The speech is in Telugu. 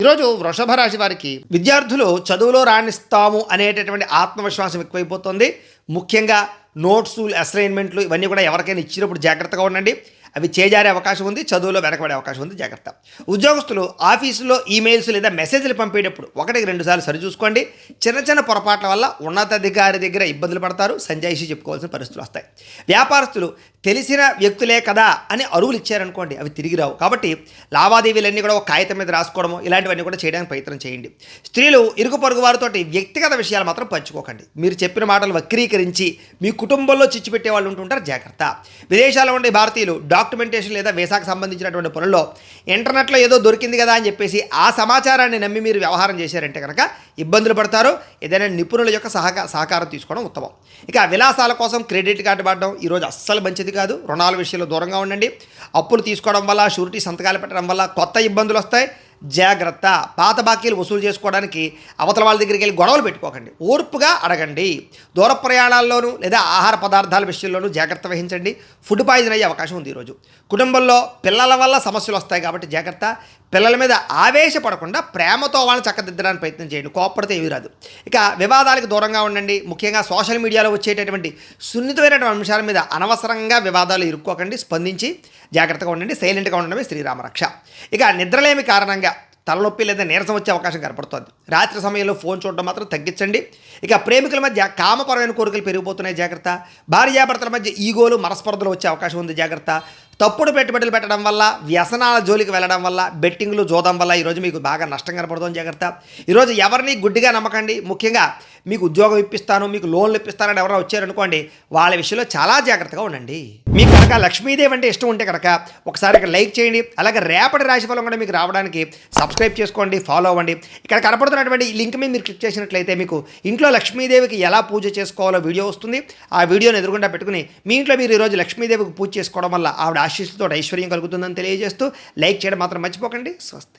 ఈరోజు వృషభ రాశి వారికి విద్యార్థులు చదువులో రాణిస్తాము అనేటటువంటి ఆత్మవిశ్వాసం ఎక్కువైపోతుంది. ముఖ్యంగా నోట్సు, అసైన్మెంట్లు ఇవన్నీ కూడా ఎవరికైనా ఇచ్చినప్పుడు జాగ్రత్తగా ఉండండి. అవి చేజారే అవకాశం ఉంది, చదువులో వెనకబడే అవకాశం ఉంది, జాగ్రత్త. ఉద్యోగస్తులు ఆఫీసులో ఈమెయిల్స్ లేదా మెసేజ్లు పంపేటప్పుడు 1-2 సార్లు సరిచూసుకోండి. చిన్న చిన్న పొరపాట్ల వల్ల ఉన్నతాధికారి దగ్గర ఇబ్బందులు పడతారు, సంజాయిషి చెప్పుకోవాల్సిన పరిస్థితులు వస్తాయి. వ్యాపారస్తులు తెలిసిన వ్యక్తులే కదా అని అరువులు ఇచ్చారనుకోండి, అవి తిరిగి రావు. కాబట్టి లావాదేవీలన్నీ కూడా ఒక కాగితం మీద రాసుకోవడము ఇలాంటివన్నీ కూడా చేయడానికి ప్రయత్నం చేయండి. స్త్రీలు ఇరుగు పొరుగు వారితో వ్యక్తిగత విషయాలు మాత్రం పంచుకోకండి. మీరు చెప్పిన మాటలు వక్రీకరించి మీ కుటుంబంలో చిచ్చు పెట్టే వాళ్ళు ఉంటుంటారు, జాగ్రత్త. విదేశాల్లో ఉండే భారతీయులు డాక్యుమెంటేషన్ లేదా వీసాకు సంబంధించినటువంటి పనుల్లో ఇంటర్నెట్లో ఏదో దొరికింది కదా అని చెప్పేసి ఆ సమాచారాన్ని నమ్మి మీరు వ్యవహారం చేశారంటే కనుక ఇబ్బందులు పడతారు. ఏదైనా నిపుణుల యొక్క సహకారం తీసుకోవడం ఉత్తమం. ఇక విలాసాల కోసం క్రెడిట్ కార్డు వాడడం ఈరోజు అస్సలు మంచిది కాదు. రుణాల విషయంలో దూరంగా ఉండండి. అప్పులు తీసుకోవడం వల్ల, షూరిటీ సంతకాలు పెట్టడం వల్ల కొత్త ఇబ్బందులు వస్తాయి, జాగ్రత్త. పాత బాకీలు వసూలు చేసుకోవడానికి అవతల వాళ్ళ దగ్గరికి వెళ్ళి గొడవలు పెట్టుకోకండి, ఓర్పుగా అడగండి. దూర ప్రయాణాల్లోనూ లేదా ఆహార పదార్థాల విషయంలోనూ జాగ్రత్త వహించండి. ఫుడ్ పాయిజన్ అయ్యే అవకాశం ఉంది ఈరోజు. కుటుంబంలో పిల్లల వల్ల సమస్యలు వస్తాయి కాబట్టి జాగ్రత్త. పిల్లల మీద ఆవేశపడకుండా ప్రేమతో వాళ్ళని చక్కదిద్దడానికి ప్రయత్నం చేయండి, కోప్పడితే ఏమీ రాదు. ఇక వివాదాలకు దూరంగా ఉండండి. ముఖ్యంగా సోషల్ మీడియాలో వచ్చేటటువంటి సున్నితమైనటువంటి అంశాల మీద అనవసరంగా వివాదాలు ఇరుక్కోకండి, స్పందించి జాగ్రత్తగా ఉండండి. సైలెంట్గా ఉండడమే శ్రీరామరక్ష. ఇక నిద్రలేమి కారణంగా తలనొప్పి లేదా నీరసం వచ్చే అవకాశం కనపడుతుంది. రాత్రి సమయంలో ఫోన్ చూడడం మాత్రం తగ్గించండి. ఇక ప్రేమికుల మధ్య కామపరమైన కోరికలు పెరిగిపోతున్నాయి, జాగ్రత్త. భార్యాభర్తల మధ్య ఈగోలు, మనస్పర్ధలు వచ్చే అవకాశం ఉంది, జాగ్రత్త. తప్పుడు పెట్టుబడులు పెట్టడం వల్ల, వ్యసనాల జోలికి వెళ్ళడం వల్ల, బెట్టింగ్లు, జోదం వల్ల ఈరోజు మీకు బాగా నష్టం కనపడుతుంది, జాగ్రత్త. ఈరోజు ఎవరిని గుడ్డిగా నమ్మకండి. ముఖ్యంగా మీకు ఉద్యోగం ఇప్పిస్తాను, మీకు లోన్లు ఇప్పిస్తానని ఎవరైనా వచ్చారనుకోండి, వాళ్ళ విషయంలో చాలా జాగ్రత్తగా ఉండండి. మీకు కనుక లక్ష్మీదేవి అంటే ఇష్టం ఉంటే కనుక ఒకసారి ఇక్కడ లైక్ చేయండి. అలాగే రేపటి రాశిఫలం కూడా మీకు రావడానికి సబ్స్క్రైబ్ చేసుకోండి, ఫాలో అవ్వండి. ఇక్కడ కనపడుతున్నటువంటి ఈ లింక్ మీద మీరు క్లిక్ చేసినట్లయితే మీకు ఇంట్లో లక్ష్మీదేవికి ఎలా పూజ చేసుకోవాలో వీడియో వస్తుంది. ఆ వీడియోని ఎదురుగుండా పెట్టుకుని మీ ఇంట్లో మీరు ఈరోజు లక్ష్మీదేవికి పూజ చేసుకోవడం వల్ల ఆవిడ ఆశీస్సుతో ఐశ్వర్యం కలుగుతుందని తెలియజేస్తూ లైక్ చేయడం మాత్రం మర్చిపోకండి. స్వస్తి.